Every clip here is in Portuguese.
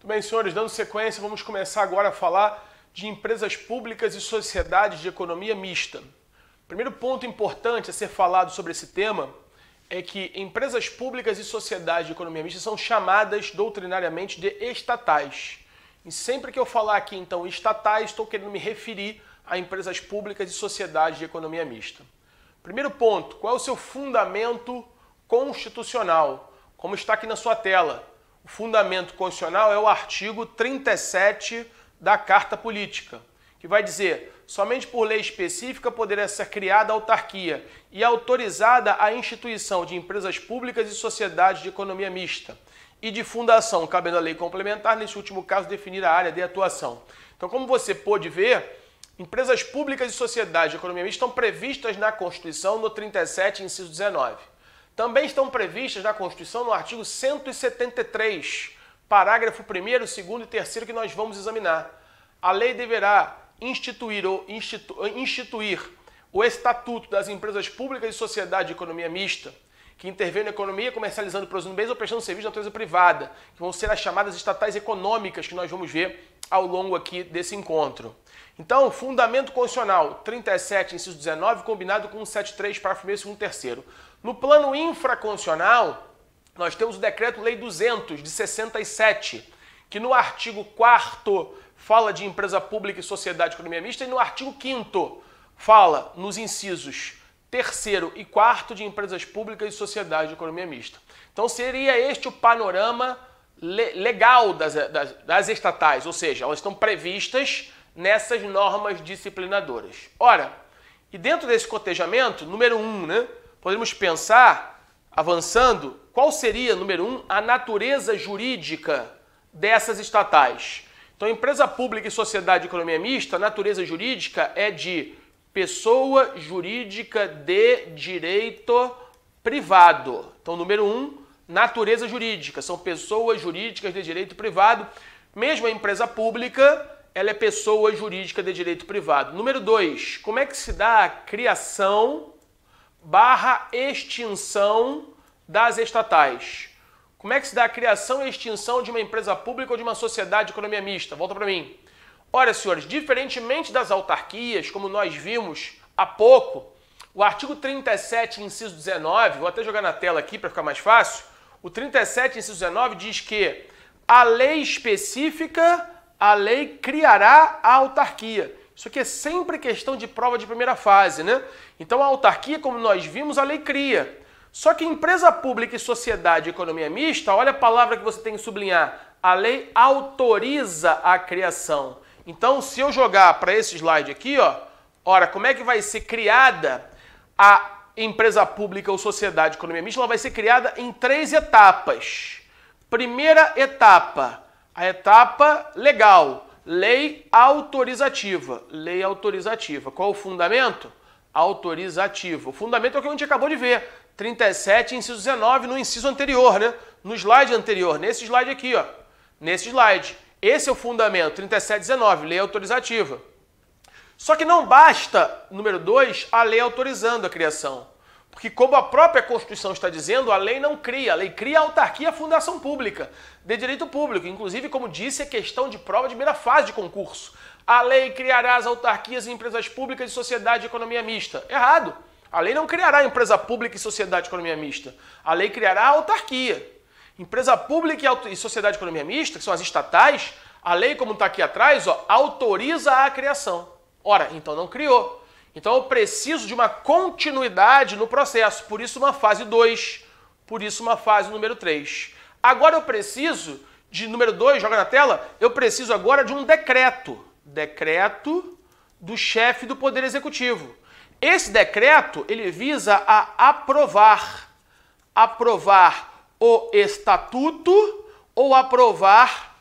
Muito bem, senhores, dando sequência, vamos começar agora a falar de empresas públicas e sociedades de economia mista. O primeiro ponto importante a ser falado sobre esse tema é que empresas públicas e sociedades de economia mista são chamadas doutrinariamente de estatais. E sempre que eu falar aqui, então, estatais, estou querendo me referir a empresas públicas e sociedades de economia mista. Primeiro ponto, qual é o seu fundamento constitucional? Como está aqui na sua tela. O fundamento constitucional é o artigo 37 da Carta Política, que vai dizer: somente por lei específica poderá ser criada a autarquia e autorizada a instituição de empresas públicas e sociedades de economia mista e de fundação, cabendo a lei complementar, nesse último caso, definir a área de atuação. Então, como você pôde ver, empresas públicas e sociedades de economia mista estão previstas na Constituição no 37, inciso 19. Também estão previstas na Constituição no artigo 173, parágrafo 1º, 2º e 3º, que nós vamos examinar. A lei deverá instituir o Estatuto das Empresas Públicas e Sociedades de Economia Mista, que intervêm na economia comercializando, produzindo bens ou prestando serviços de natureza privada, que vão ser as chamadas estatais econômicas, que nós vamos ver ao longo aqui desse encontro. Então, fundamento constitucional 37, inciso 19, combinado com 73, parágrafo 1º, 2º e 3º. No plano infraconstitucional, nós temos o Decreto-Lei 200, de 67, que no artigo 4º fala de empresa pública e sociedade de economia mista, e no artigo 5º fala nos incisos 3º e 4º de empresas públicas e sociedade de economia mista. Então seria este o panorama legal das estatais, ou seja, elas estão previstas nessas normas disciplinadoras. Ora, e dentro desse cotejamento, número 1, podemos pensar, avançando, qual seria, número 1, a natureza jurídica dessas estatais. Então, empresa pública e sociedade de economia mista, a natureza jurídica é de pessoa jurídica de direito privado. Então, número 1, natureza jurídica, são pessoas jurídicas de direito privado. Mesmo a empresa pública, ela é pessoa jurídica de direito privado. Número 2, como é que se dá a criação / extinção das estatais? Como é que se dá a criação e extinção de uma empresa pública ou de uma sociedade de economia mista? Volta para mim. Olha, senhores, diferentemente das autarquias, como nós vimos há pouco, o artigo 37, inciso 19, vou até jogar na tela aqui para ficar mais fácil, o 37, inciso 19 diz que a lei específica, a lei criará a autarquia. Isso aqui é sempre questão de prova de primeira fase, né? Então a autarquia, como nós vimos, a lei cria. Só que empresa pública e sociedade de economia mista, olha a palavra que você tem que sublinhar, a lei autoriza a criação. Então, se eu jogar para esse slide aqui, ora, como é que vai ser criada a empresa pública ou sociedade de economia mista? Ela vai ser criada em 3 etapas. Primeira etapa, a etapa legal, lei autorizativa. Lei autorizativa. Qual o fundamento? Autorizativo. O fundamento é o que a gente acabou de ver. 37, inciso 19, no inciso anterior, né? No slide anterior, nesse slide aqui, nesse slide. Esse é o fundamento, 37, 19, lei autorizativa. Só que não basta, número 2, a lei autorizando a criação. Porque como a própria Constituição está dizendo, a lei não cria, a lei cria a autarquia, a fundação pública, de direito público. Inclusive, como disse, é questão de prova de primeira fase de concurso. A lei criará as autarquias e empresas públicas e sociedade de economia mista. Errado. A lei não criará empresa pública e sociedade de economia mista. A lei criará a autarquia. Empresa pública e sociedade de economia mista, que são as estatais, a lei, como está aqui atrás, autoriza a criação. Ora, então não criou. Então eu preciso de uma continuidade no processo. Por isso uma fase 2, por isso uma fase número 3. Agora eu preciso de número 2, joga na tela, eu preciso agora de um decreto. Decreto do chefe do Poder Executivo. Esse decreto, ele visa a aprovar o estatuto ou aprovar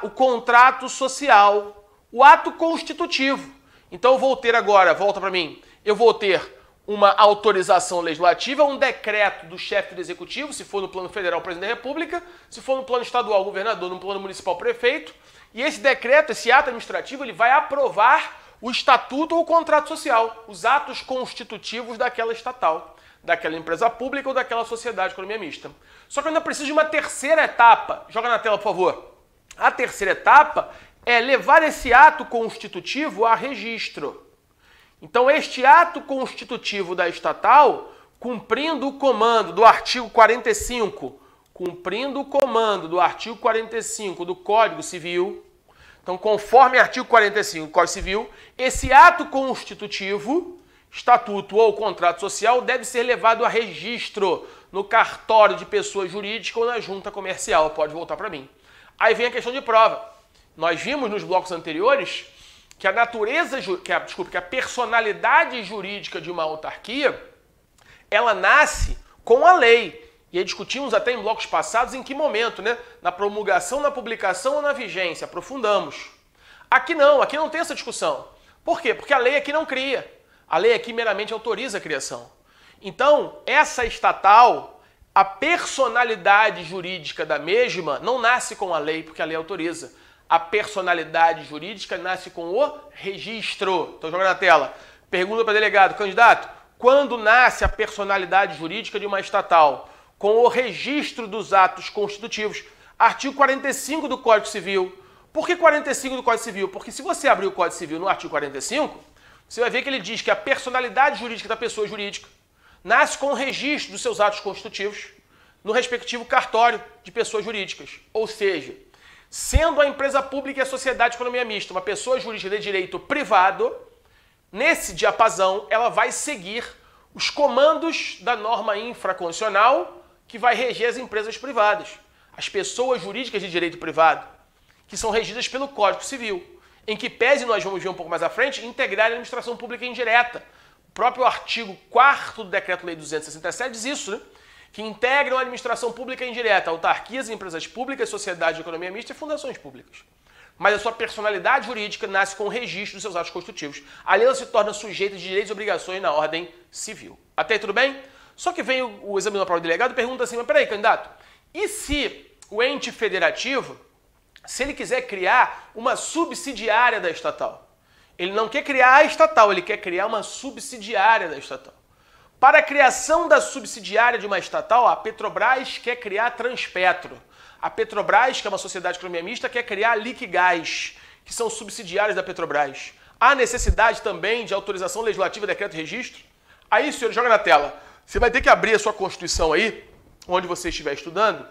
o contrato social, o ato constitutivo. Então eu vou ter agora, volta para mim, eu vou ter uma autorização legislativa, um decreto do chefe do executivo, se for no plano federal, o presidente da República, se for no plano estadual, o governador, no plano municipal, o prefeito, e esse decreto, esse ato administrativo, ele vai aprovar o estatuto ou o contrato social, os atos constitutivos daquela estatal, daquela empresa pública ou daquela sociedade de economia mista. Só que eu ainda preciso de uma terceira etapa. Joga na tela, por favor. A terceira etapa é levar esse ato constitutivo a registro. Então, este ato constitutivo da estatal, cumprindo o comando do artigo 45, cumprindo o comando do artigo 45 do Código Civil, então, conforme artigo 45 do Código Civil, esse ato constitutivo, estatuto ou contrato social, deve ser levado a registro no cartório de pessoa jurídica ou na junta comercial. Pode voltar para mim. Aí vem a questão de prova. Nós vimos nos blocos anteriores que a natureza, que a personalidade jurídica de uma autarquia, ela nasce com a lei. E aí discutimos até em blocos passados em que momento, né? Na promulgação, na publicação ou na vigência. Aprofundamos. Aqui não tem essa discussão. Por quê? Porque a lei aqui não cria. A lei aqui meramente autoriza a criação. Então, essa estatal, a personalidade jurídica da mesma não nasce com a lei, porque a lei autoriza. A personalidade jurídica nasce com o registro. Então, joga na tela. Pergunta para delegado, candidato, quando nasce a personalidade jurídica de uma estatal? Com o registro dos atos constitutivos. Artigo 45 do Código Civil. Por que 45 do Código Civil? Porque se você abrir o Código Civil no artigo 45, você vai ver que ele diz que a personalidade jurídica da pessoa jurídica nasce com o registro dos seus atos constitutivos no respectivo cartório de pessoas jurídicas. Ou seja, sendo a empresa pública e a sociedade de economia mista uma pessoa jurídica de direito privado, nesse diapasão ela vai seguir os comandos da norma infraconstitucional que vai reger as empresas privadas, as pessoas jurídicas de direito privado, que são regidas pelo Código Civil, em que pese, nós vamos ver um pouco mais à frente, integrar a administração pública indireta. O próprio artigo 4º do Decreto-Lei 267 diz isso, né? Que integram a administração pública indireta, autarquias, empresas públicas, sociedade de economia mista e fundações públicas. Mas a sua personalidade jurídica nasce com o registro dos seus atos constitutivos. Ali ela se torna sujeita de direitos e obrigações na ordem civil. Até aí tudo bem? Só que vem o examinador para o delegado e pergunta assim, mas peraí, candidato, e se o ente federativo, se ele quiser criar uma subsidiária da estatal? Ele não quer criar a estatal, ele quer criar uma subsidiária da estatal. Para a criação da subsidiária de uma estatal, a Petrobras quer criar a Transpetro. A Petrobras, que é uma sociedade de economia mista, quer criar a Liquigás, que são subsidiárias da Petrobras. Há necessidade também de autorização legislativa, decreto e registro? Aí, senhor, joga na tela. Você vai ter que abrir a sua Constituição aí, onde você estiver estudando,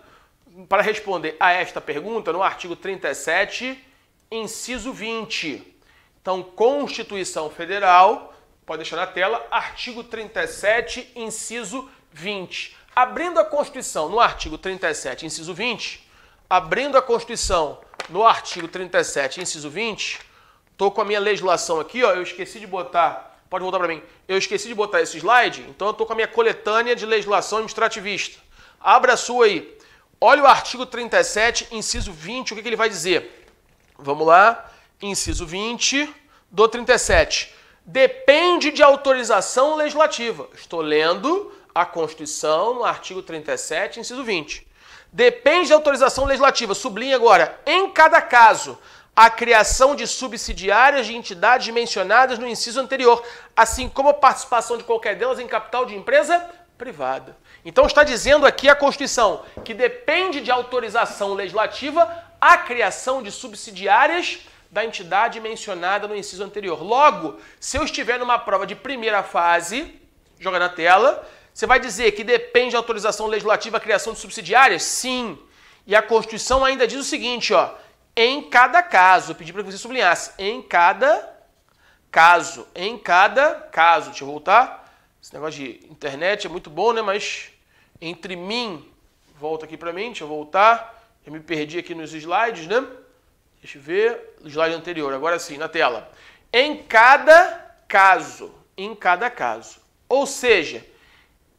para responder a esta pergunta no artigo 37, inciso 20. Então, Constituição Federal, pode deixar na tela, artigo 37, inciso 20. Abrindo a Constituição no artigo 37, inciso 20, abrindo a Constituição no artigo 37, inciso 20, estou com a minha legislação aqui, ó, eu esqueci de botar, pode voltar para mim, eu esqueci de botar esse slide, então eu estou com a minha coletânea de legislação administrativista. Abra a sua aí. Olha o artigo 37, inciso 20, o que ele vai dizer? Vamos lá, inciso 20 do 37. Depende de autorização legislativa. Estou lendo a Constituição no artigo 37, inciso 20. Depende de autorização legislativa. Sublinha agora, em cada caso, a criação de subsidiárias de entidades mencionadas no inciso anterior, assim como a participação de qualquer delas em capital de empresa privada. Então está dizendo aqui a Constituição que depende de autorização legislativa a criação de subsidiárias da entidade mencionada no inciso anterior. Logo, se eu estiver numa prova de primeira fase, joga na tela, você vai dizer que depende de autorização legislativa a criação de subsidiárias? Sim. E a Constituição ainda diz o seguinte, ó, em cada caso, eu pedi para que você sublinhasse, em cada caso. Deixa eu voltar. Esse negócio de internet é muito bom, né? Mas entre mim, volta aqui para mim, deixa eu voltar. Eu me perdi aqui nos slides, né? Deixa eu ver, o slide anterior, agora sim, na tela. Em cada caso. Ou seja,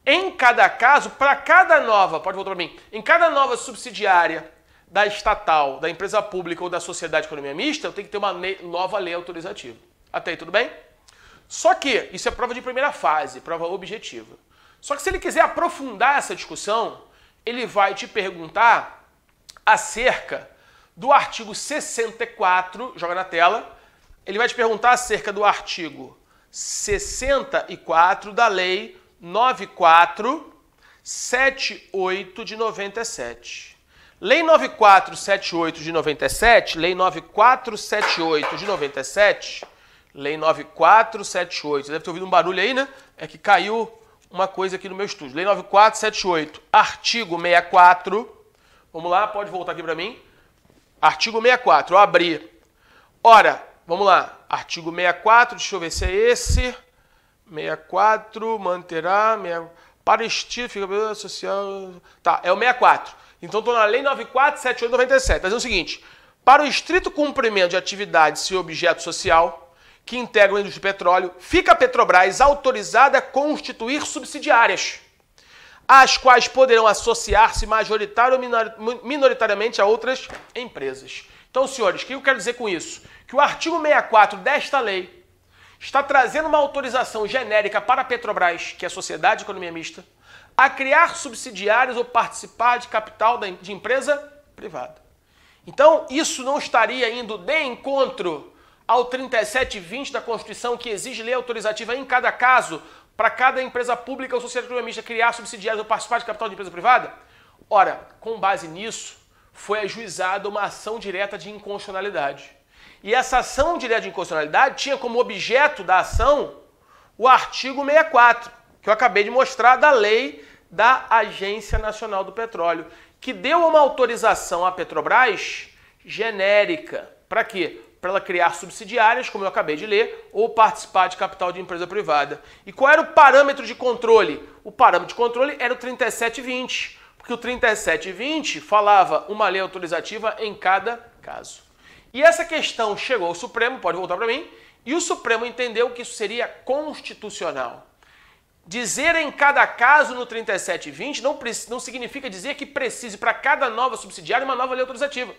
em cada caso, para cada nova, pode voltar para mim, em cada nova subsidiária da estatal, da empresa pública ou da sociedade de economia mista, eu tenho que ter uma nova lei autorizativa. Até aí, tudo bem? Só que isso é prova de primeira fase, prova objetiva. Só que se ele quiser aprofundar essa discussão, ele vai te perguntar acerca do artigo 64, joga na tela, ele vai te perguntar acerca do artigo 64 da Lei 9478 de 97. Lei 9478 de 97, Lei 9478 de 97, Lei 9478, deve ter ouvido um barulho aí, né? É que caiu uma coisa aqui no meu estúdio. Lei 9478, artigo 64, vamos lá, pode voltar aqui para mim. Artigo 64, eu abri. Ora, vamos lá, artigo 64, deixa eu ver se é esse. 64, manterá, para estilo, fica social... Tá, é o 64. Então, estou na Lei 9478/97. Está dizendo o seguinte: para o estrito cumprimento de atividades e objeto social que integram a indústria de petróleo, fica a Petrobras autorizada a constituir subsidiárias, as quais poderão associar-se majoritária ou minoritariamente a outras empresas. Então, senhores, o que eu quero dizer com isso? Que o artigo 64 desta lei está trazendo uma autorização genérica para a Petrobras, que é a Sociedade de Economia Mista, a criar subsidiários ou participar de capital de empresa privada. Então, isso não estaria indo de encontro ao 3720 da Constituição, que exige lei autorizativa em cada caso, para cada empresa pública ou sociedade econômica mista criar subsidiários ou participar de capital de empresa privada? Ora, com base nisso, foi ajuizada uma ação direta de inconstitucionalidade. E essa ação direta de inconstitucionalidade tinha como objeto da ação o artigo 64, que eu acabei de mostrar, da lei da Agência Nacional do Petróleo, que deu uma autorização à Petrobras genérica. Para quê? Para ela criar subsidiárias, como eu acabei de ler, ou participar de capital de empresa privada. E qual era o parâmetro de controle? O parâmetro de controle era o 3720, porque o 3720 falava uma lei autorizativa em cada caso. E essa questão chegou ao Supremo, pode voltar para mim, e o Supremo entendeu que isso seria constitucional. Dizer em cada caso no 3720 não significa dizer que precise para cada nova subsidiária uma nova lei autorizativa.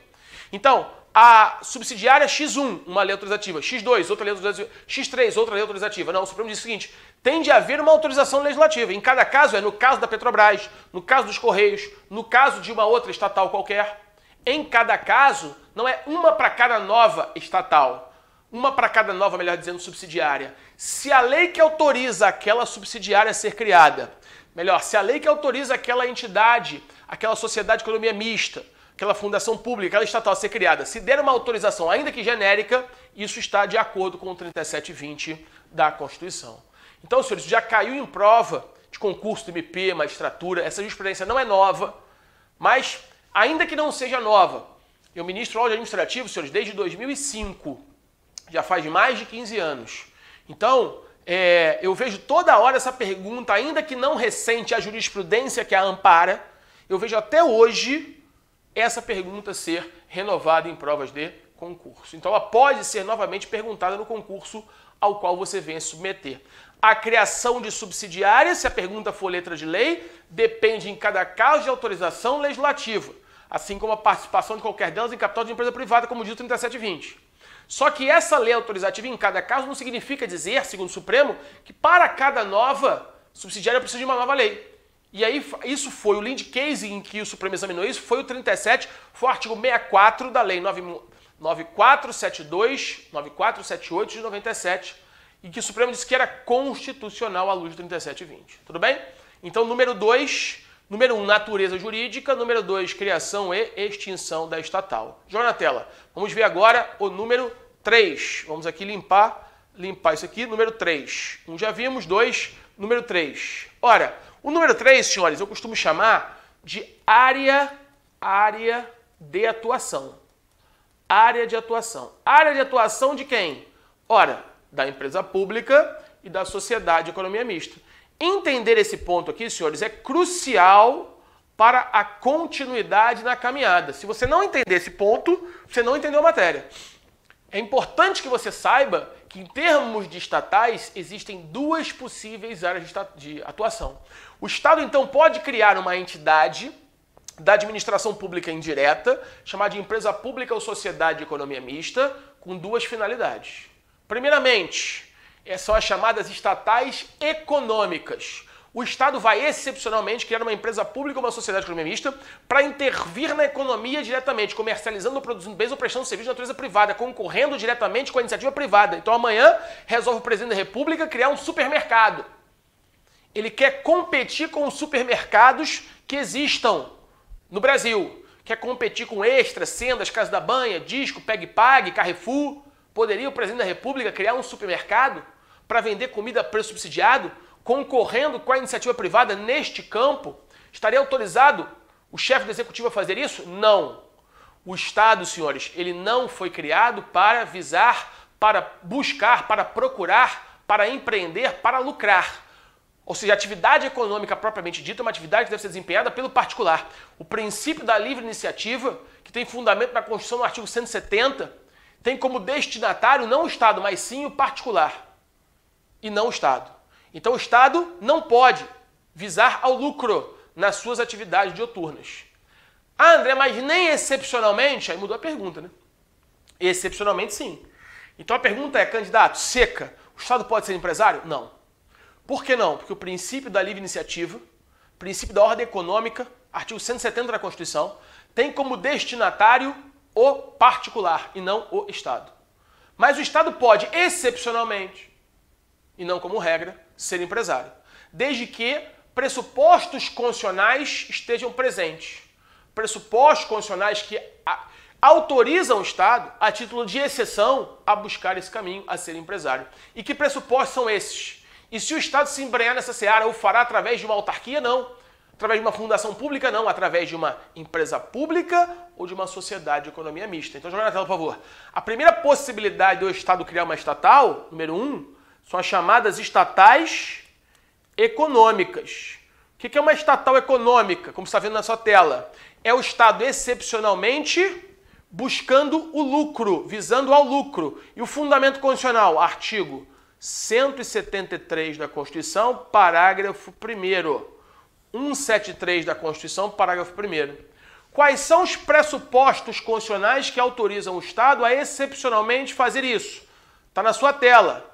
Então, a subsidiária X1, uma lei autorizativa, X2, outra lei autorizativa, X3, outra lei autorizativa. Não, o Supremo diz o seguinte: tem de haver uma autorização legislativa. Em cada caso, no caso da Petrobras, no caso dos Correios, no caso de uma outra estatal qualquer. Em cada caso, não é uma para cada nova estatal. Uma para cada nova, melhor dizendo, subsidiária. Se a lei que autoriza aquela subsidiária a ser criada, melhor, se a lei que autoriza aquela entidade, aquela sociedade de economia mista, aquela fundação pública, aquela estatal a ser criada, se der uma autorização, ainda que genérica, isso está de acordo com o 3720 da Constituição. Então, senhores, isso já caiu em prova de concurso do MP, magistratura, essa jurisprudência não é nova, mas, ainda que não seja nova, eu ministro áudio administrativo, senhores, desde 2005, já faz mais de 15 anos. Então, eu vejo toda hora essa pergunta, ainda que não recente a jurisprudência que a ampara, eu vejo até hoje essa pergunta ser renovada em provas de concurso. Então, ela pode ser novamente perguntada no concurso ao qual você venha se submeter. A criação de subsidiárias, se a pergunta for letra de lei, depende em cada caso de autorização legislativa, assim como a participação de qualquer delas em capital de empresa privada, como diz o 3720. Só que essa lei autorizativa em cada caso não significa dizer, segundo o Supremo, que para cada nova subsidiária precisa de uma nova lei. E aí, isso foi o lead case em que o Supremo examinou isso, foi o 37, foi o artigo 64 da Lei 9472, 9478 de 97, e que o Supremo disse que era constitucional à luz do 3720. Tudo bem? Então, número 2, número 1, natureza jurídica, número 2, criação e extinção da estatal. Joga na tela. Vamos ver agora o número 3. Vamos aqui limpar isso aqui. Número 3. Já vimos. 2, número 3. Ora, o número 3, senhores, eu costumo chamar de área de atuação. Área de atuação. Área de atuação de quem? Ora, da empresa pública e da sociedade de economia mista. Entender esse ponto aqui, senhores, é crucial para a continuidade na caminhada. Se você não entender esse ponto, você não entendeu a matéria. É importante que você saiba que, em termos de estatais, existem duas possíveis áreas de atuação. O Estado, então, pode criar uma entidade da administração pública indireta, chamada de empresa pública ou sociedade de economia mista, com duas finalidades. Primeiramente, são as chamadas estatais econômicas. O Estado vai excepcionalmente criar uma empresa pública ou uma sociedade de economia mista para intervir na economia diretamente, comercializando ou produzindo bens ou prestando serviço de natureza privada, concorrendo diretamente com a iniciativa privada. Então amanhã resolve o presidente da República criar um supermercado. Ele quer competir com os supermercados que existam no Brasil, quer competir com Extra, Sendas, Casa da Banha, Disco, Pegue Pague, Carrefour. Poderia o presidente da República criar um supermercado para vender comida a preço subsidiado, concorrendo com a iniciativa privada neste campo? Estaria autorizado o chefe do executivo a fazer isso? Não. O Estado, senhores, ele não foi criado para visar, para buscar, para procurar, para empreender, para lucrar. Ou seja, a atividade econômica propriamente dita é uma atividade que deve ser desempenhada pelo particular. O princípio da livre iniciativa, que tem fundamento na Constituição no artigo 170, tem como destinatário não o Estado, mas sim o particular. E não o Estado. Então o Estado não pode visar ao lucro nas suas atividades dioturnas. Ah, André, mas nem excepcionalmente? Aí mudou a pergunta, né? Excepcionalmente, sim. Então a pergunta é, candidato, seca, o Estado pode ser empresário? Não. Por que não? Porque o princípio da livre iniciativa, o princípio da ordem econômica, artigo 170 da Constituição, tem como destinatário o particular e não o Estado. Mas o Estado pode, excepcionalmente, e não como regra, ser empresário, desde que pressupostos constitucionais estejam presentes. Pressupostos constitucionais que autorizam o Estado, a título de exceção, a buscar esse caminho, a ser empresário. E que pressupostos são esses? E se o Estado se embrenhar nessa seara, o fará através de uma autarquia? Não. Através de uma fundação pública? Não. Através de uma empresa pública ou de uma sociedade de economia mista. Então, joga na tela, por favor. A primeira possibilidade do Estado criar uma estatal, número 1, são as chamadas estatais econômicas. O que é uma estatal econômica? Como você está vendo na sua tela. É o Estado excepcionalmente buscando o lucro, visando ao lucro. E o fundamento constitucional, artigo 173 da Constituição, parágrafo 1º. 173 da Constituição, parágrafo 1º. Quais são os pressupostos constitucionais que autorizam o Estado a excepcionalmente fazer isso? Está na sua tela.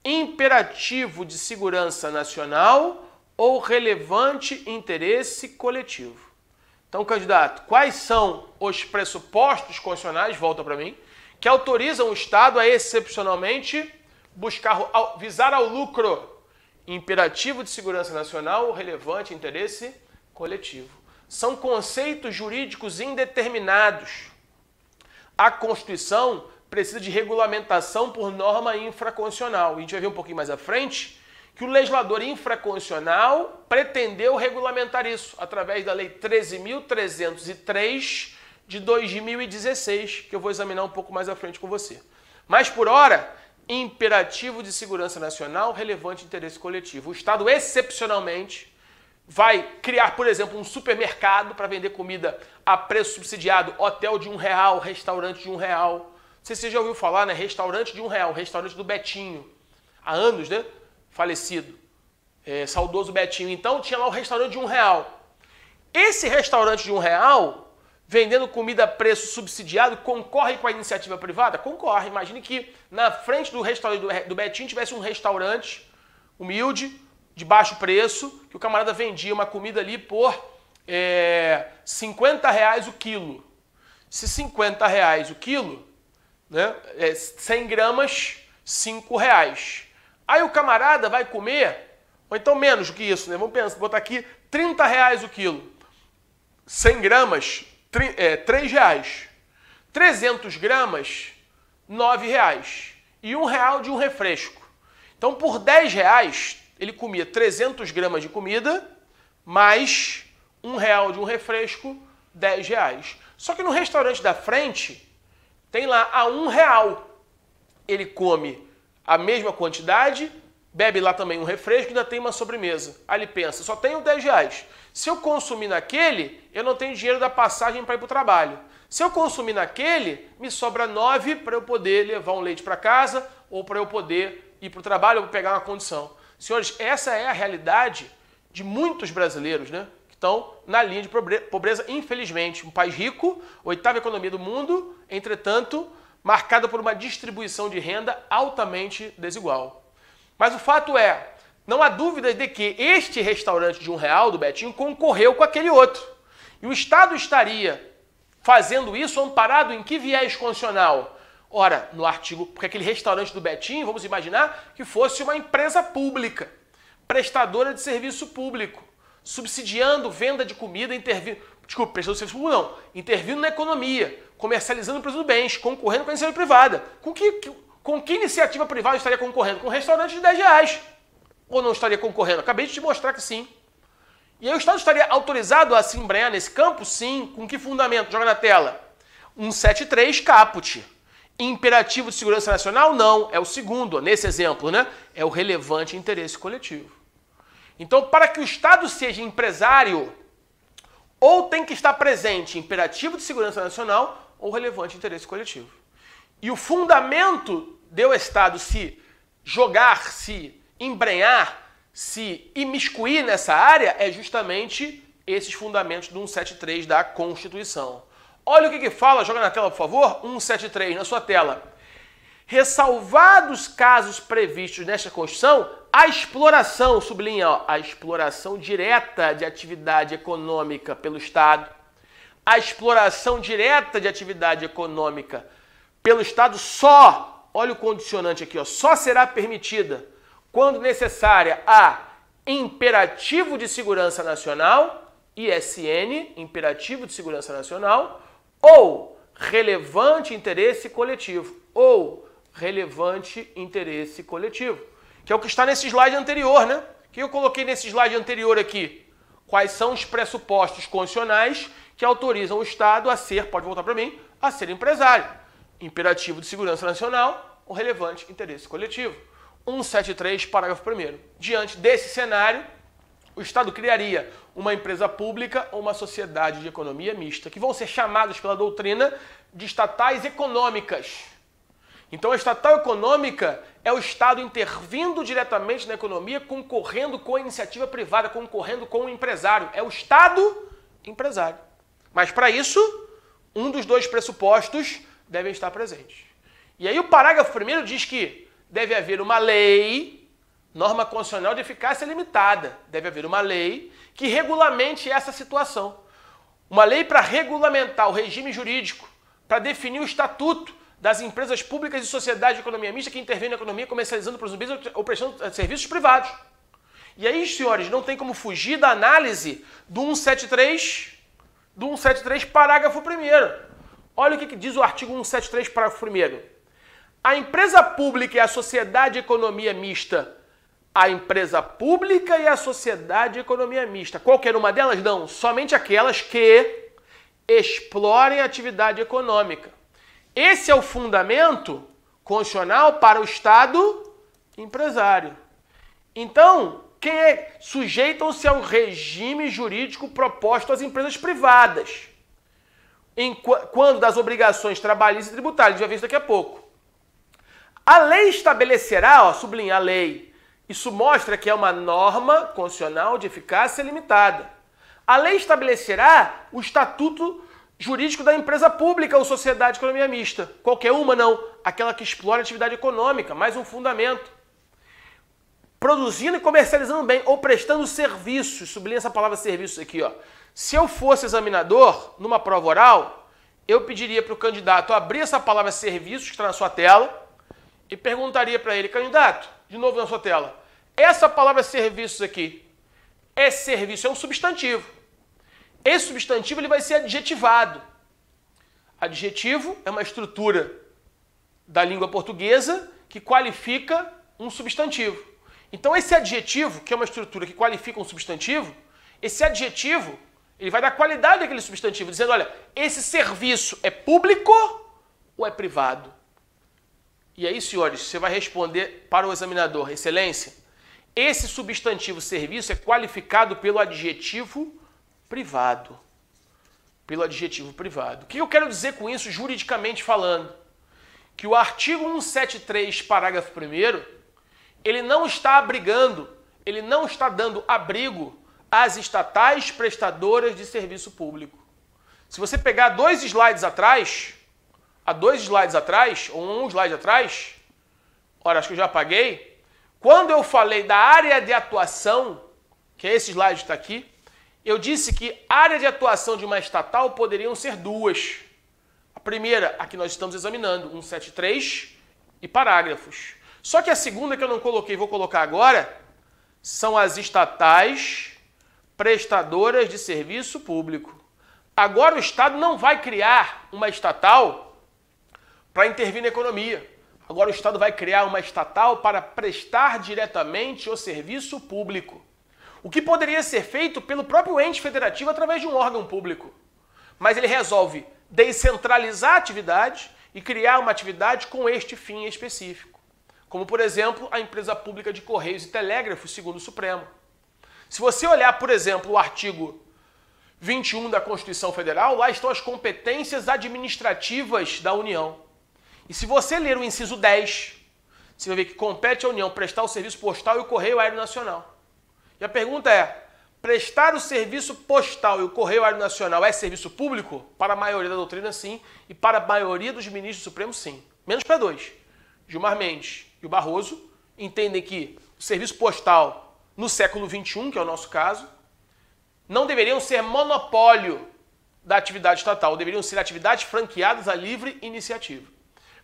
Imperativo de segurança nacional ou relevante interesse coletivo. Então, candidato, quais são os pressupostos constitucionais, volta para mim, que autorizam o Estado a excepcionalmente visar ao lucro? Imperativo de segurança nacional ou relevante interesse coletivo. São conceitos jurídicos indeterminados. A Constituição precisa de regulamentação por norma infraconstitucional. E a gente vai ver um pouquinho mais à frente que o legislador infraconstitucional pretendeu regulamentar isso através da Lei 13.303 de 2016, que eu vou examinar um pouco mais à frente com você. Mas, por hora, imperativo de segurança nacional, relevante interesse coletivo. O Estado, excepcionalmente, vai criar, por exemplo, um supermercado para vender comida a preço subsidiado, hotel de R$1, restaurante de R$1. Não sei se você já ouviu falar, né? Restaurante de R$1, restaurante do Betinho. Há anos, né? Falecido. Saudoso Betinho. Então, tinha lá o restaurante de R$1. Esse restaurante de R$1, vendendo comida a preço subsidiado, concorre com a iniciativa privada? Concorre. Imagine que na frente do restaurante do Betinho tivesse um restaurante humilde, de baixo preço, que o camarada vendia uma comida ali por R$50 o quilo. Se R$50 o quilo, né, 100 gramas, R$5. Aí o camarada vai comer, ou então menos do que isso, né? Vamos pensar, botar aqui R$30 o quilo. 100 gramas, R$3. 300 gramas, R$9. E R$1 de um refresco. Então, por R$10, ele comia 300 gramas de comida, mais R$1 de um refresco, R$10. Só que no restaurante da frente, tem lá a R$1. Ele come a mesma quantidade, bebe lá também um refresco e ainda tem uma sobremesa. Aí ele pensa, só tenho R$10. Se eu consumir naquele, eu não tenho dinheiro da passagem para ir para o trabalho. Se eu consumir naquele, me sobra 9 para eu poder levar um leite para casa ou para eu poder ir para o trabalho ou pegar uma condição. Senhores, essa é a realidade de muitos brasileiros, né, que estão na linha de pobreza, infelizmente. Um país rico, 8ª economia do mundo, entretanto, marcada por uma distribuição de renda altamente desigual. Mas o fato é, não há dúvida de que este restaurante de R$1 do Betinho concorreu com aquele outro. E o Estado estaria fazendo isso amparado em que viés constitucional? Ora, no artigo, porque aquele restaurante do Betinho, vamos imaginar que fosse uma empresa pública, prestadora de serviço público, subsidiando venda de comida, Desculpa, prestando serviço público não. Intervindo na economia, comercializando o preço dos bens, concorrendo com a iniciativa privada. Com que iniciativa privada eu estaria concorrendo? Com um restaurante de R$10. Ou não estaria concorrendo? Acabei de te mostrar que sim. E aí o Estado estaria autorizado a se embrenhar nesse campo? Sim. Com que fundamento? Joga na tela. 173 caput. Imperativo de segurança nacional? Não. É o segundo, nesse exemplo, né? É o relevante interesse coletivo. Então, para que o Estado seja empresário, ou tem que estar presente imperativo de segurança nacional ou relevante interesse coletivo. E o fundamento de o Estado se jogar, se embrenhar, se imiscuir nessa área é justamente esses fundamentos do 173 da Constituição. Olha o que fala, joga na tela, por favor, 173 na sua tela. Ressalvados casos previstos nesta Constituição, a exploração, sublinha, ó, a exploração direta de atividade econômica pelo Estado, a exploração direta de atividade econômica pelo Estado só, olha o condicionante aqui, ó, só será permitida quando necessária a imperativo de segurança nacional, ISN, imperativo de segurança nacional, ou relevante interesse coletivo, ou relevante interesse coletivo, que é o que está nesse slide anterior, né? O que eu coloquei nesse slide anterior aqui? Quais são os pressupostos constitucionais que autorizam o Estado a ser, pode voltar para mim, a ser empresário? Imperativo de segurança nacional ou relevante interesse coletivo. 173, parágrafo 1º. Diante desse cenário, o Estado criaria uma empresa pública ou uma sociedade de economia mista, que vão ser chamados pela doutrina de estatais econômicas. Então, a estatal econômica é o Estado intervindo diretamente na economia, concorrendo com a iniciativa privada, concorrendo com o empresário. É o Estado empresário. Mas, para isso, um dos dois pressupostos devem estar presentes. E aí o parágrafo 1º diz que deve haver uma lei, norma constitucional de eficácia limitada. Deve haver uma lei que regulamente essa situação. Uma lei para regulamentar o regime jurídico, para definir o estatuto das empresas públicas e sociedades de economia mista que intervêm na economia comercializando produtos ou prestando serviços privados. E aí, senhores, não tem como fugir da análise do 173, parágrafo 1º. Olha o que diz o artigo 173, parágrafo 1º. A empresa pública e a sociedade de economia mista. A empresa pública e a sociedade de economia mista. Qualquer uma delas? Não. Somente aquelas que explorem a atividade econômica. Esse é o fundamento constitucional para o Estado empresário. Então, sujeitam-se ao regime jurídico proposto às empresas privadas. Quando das obrigações trabalhistas e tributárias, a gente vai ver isso daqui a pouco. A lei estabelecerá, ó, sublinha a lei, isso mostra que é uma norma constitucional de eficácia limitada. A lei estabelecerá o estatuto jurídico da empresa pública ou sociedade de economia mista. Qualquer uma, não. Aquela que explora a atividade econômica, mais um fundamento. Produzindo e comercializando bem ou prestando serviços, sublinha essa palavra serviços aqui, ó. Se eu fosse examinador, numa prova oral, eu pediria para o candidato abrir essa palavra serviços, que está na sua tela, e perguntaria para ele, candidato, de novo na sua tela, essa palavra serviços aqui, é serviço, é um substantivo. Esse substantivo ele vai ser adjetivado. Adjetivo é uma estrutura da língua portuguesa que qualifica um substantivo. Então esse adjetivo, que é uma estrutura que qualifica um substantivo, esse adjetivo ele vai dar qualidade àquele substantivo, dizendo, olha, esse serviço é público ou é privado? E aí, senhores, você vai responder para o examinador, excelência, esse substantivo serviço é qualificado pelo adjetivo privado. Pelo adjetivo privado. O que eu quero dizer com isso, juridicamente falando? Que o artigo 173, parágrafo 1º, ele não está abrigando, ele não está dando abrigo às estatais prestadoras de serviço público. Se você pegar há 2 slides atrás, ou um slide atrás, olha, acho que eu já apaguei, quando eu falei da área de atuação, que é esse slide que está aqui, eu disse que área de atuação de uma estatal poderiam ser 2. A primeira, a que nós estamos examinando, 173 e parágrafos. Só que a segunda que eu não coloquei, vou colocar agora, são as estatais prestadoras de serviço público. Agora o Estado não vai criar uma estatal para intervir na economia. Agora o Estado vai criar uma estatal para prestar diretamente o serviço público. O que poderia ser feito pelo próprio ente federativo através de um órgão público. Mas ele resolve descentralizar a atividade e criar uma atividade com este fim específico. Como, por exemplo, a empresa pública de Correios e Telégrafos, segundo o Supremo. Se você olhar, por exemplo, o artigo 21 da Constituição Federal, lá estão as competências administrativas da União. E se você ler o inciso 10, você vai ver que compete à União prestar o serviço postal e o Correio Aéreo Nacional. E a pergunta é, prestar o serviço postal e o Correio Aéreo Nacional é serviço público? Para a maioria da doutrina, sim. E para a maioria dos ministros do Supremo, sim. Menos para dois. Gilmar Mendes e o Barroso entendem que o serviço postal, no século XXI, que é o nosso caso, não deveriam ser monopólio da atividade estatal, deveriam ser atividades franqueadas à livre iniciativa.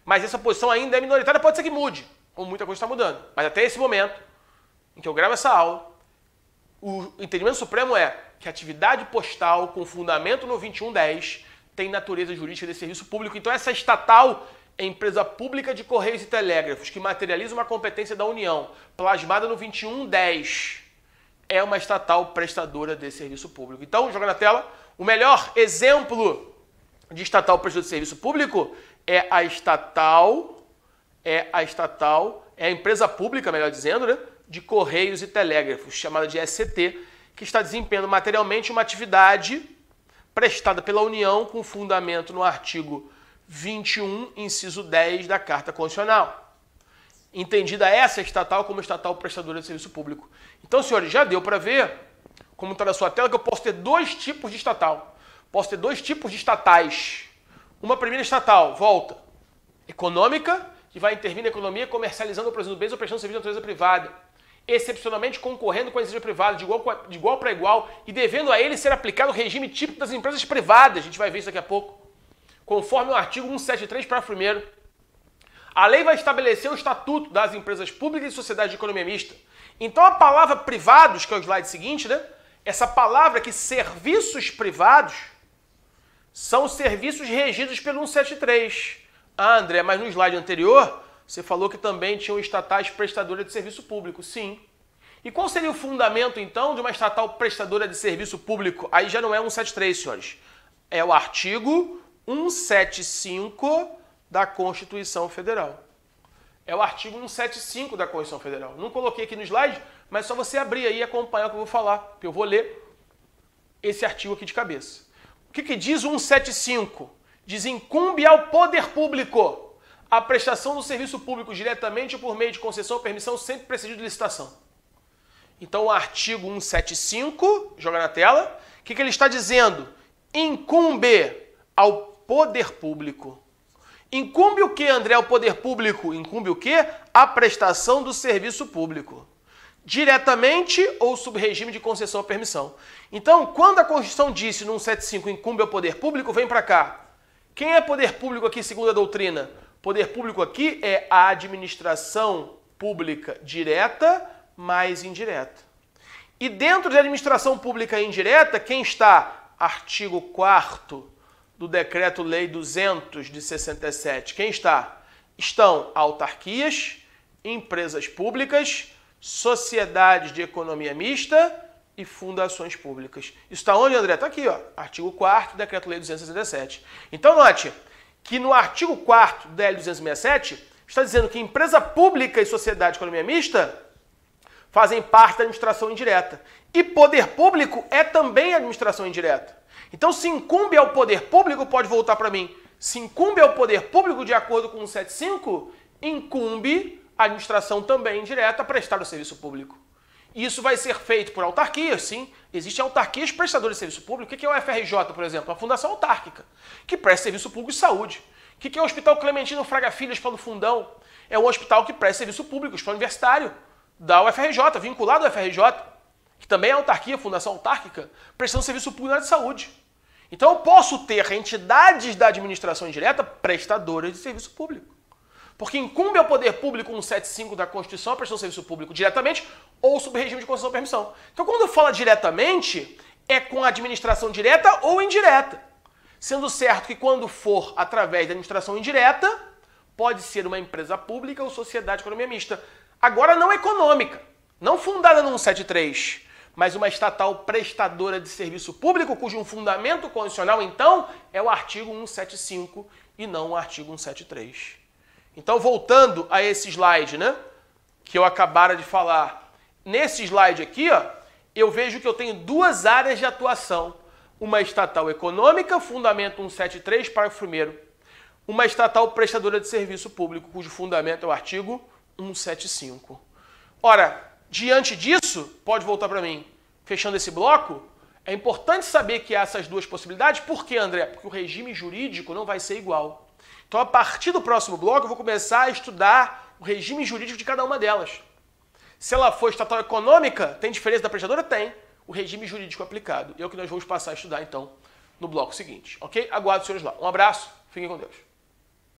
Mas essa posição ainda é minoritária, pode ser que mude, como muita coisa está mudando. Mas até esse momento, em que eu gravo essa aula, o entendimento supremo é que a atividade postal, com fundamento no 2110, tem natureza jurídica de serviço público. Então essa estatal é empresa pública de Correios e Telégrafos, que materializa uma competência da União, plasmada no 2110, é uma estatal prestadora de serviço público. Então, joga na tela, o melhor exemplo de estatal prestadora de serviço público é a empresa pública, melhor dizendo, né, de Correios e Telégrafos, chamada de SCT, que está desempenhando materialmente uma atividade prestada pela União com fundamento no artigo 21, inciso 10 da Carta Constitucional. Entendida essa estatal como estatal prestadora de serviço público. Então, senhores, já deu para ver, como está na sua tela, que eu posso ter dois tipos de estatal. Posso ter dois tipos de estatais. Uma primeira estatal, volta, econômica, que vai intervir na economia comercializando ou produzindo bens ou prestando serviço de natureza privada, excepcionalmente concorrendo com a iniciativa privada de igual para igual e devendo a ele ser aplicado o regime típico das empresas privadas, a gente vai ver isso daqui a pouco, conforme o artigo 173, parágrafo 1º. A lei vai estabelecer o estatuto das empresas públicas e sociedades de economia mista. Então a palavra privados, que é o slide seguinte, né? Essa palavra que serviços privados são serviços regidos pelo 173. Ah, André, mas no slide anterior você falou que também tinham estatais prestadoras de serviço público. Sim. E qual seria o fundamento, então, de uma estatal prestadora de serviço público? Aí já não é 173, senhores. É o artigo 175 da Constituição Federal. É o artigo 175 da Constituição Federal. Não coloquei aqui no slide, mas é só você abrir aí e acompanhar o que eu vou falar, porque eu vou ler esse artigo aqui de cabeça. O que diz o 175? Diz: incumbe ao poder público a prestação do serviço público diretamente ou por meio de concessão ou permissão, sempre precedido de licitação. Então, o artigo 175, joga na tela, o que ele está dizendo? Incumbe ao poder público. Incumbe o que, André, ao poder público? Incumbe o que? A prestação do serviço público. Diretamente ou sob regime de concessão ou permissão. Então, quando a Constituição disse no 175 incumbe ao poder público, vem para cá. Quem é poder público aqui, segundo a doutrina? Poder público aqui é a administração pública direta mais indireta. E dentro da administração pública indireta, quem está? Artigo 4º do Decreto-Lei 200 de 67. Quem está? Estão autarquias, empresas públicas, sociedades de economia mista e fundações públicas. Isso está onde, André? Está aqui, ó, artigo 4º do Decreto-Lei 267. Então, note que no artigo 4º da L 267 está dizendo que empresa pública e sociedade de economia mista fazem parte da administração indireta. E poder público é também administração indireta. Então, se incumbe ao poder público, pode voltar para mim. Se incumbe ao poder público, de acordo com o 175, incumbe a administração também indireta a prestar o serviço público. Isso vai ser feito por autarquias, sim. Existem autarquias prestadoras de serviço público. O que é o FRJ, por exemplo? A Fundação Autárquica, que presta serviço público de saúde. O que é o Hospital Clementino Fraga Filhas, Paulo Fundão? É um hospital que presta serviço público, hospital universitário, da UFRJ, vinculado ao FRJ, que também é autarquia, Fundação Autárquica, prestando serviço público na área de saúde. Então eu posso ter entidades da administração indireta prestadoras de serviço público. Porque incumbe ao poder público 175 da Constituição a prestação de serviço público diretamente ou sob regime de concessão ou permissão. Então, quando eu falo diretamente, é com a administração direta ou indireta. Sendo certo que quando for através da administração indireta, pode ser uma empresa pública ou sociedade de economia mista. Agora não econômica, não fundada no 173, mas uma estatal prestadora de serviço público, cujo fundamento constitucional, então, é o artigo 175 e não o artigo 173. Então, voltando a esse slide, né, que eu acabara de falar, nesse slide aqui, ó, eu vejo que eu tenho duas áreas de atuação. Uma estatal econômica, fundamento 173, parágrafo 1º. Uma estatal prestadora de serviço público, cujo fundamento é o artigo 175. Ora, diante disso, pode voltar para mim, fechando esse bloco, é importante saber que há essas duas possibilidades. Por quê, André? Porque o regime jurídico não vai ser igual. Então, a partir do próximo bloco, eu vou começar a estudar o regime jurídico de cada uma delas. Se ela for estatal econômica, tem diferença da prestadora? Tem. O regime jurídico aplicado. E é o que nós vamos passar a estudar, então, no bloco seguinte. Ok? Aguardo os senhores lá. Um abraço. Fiquem com Deus.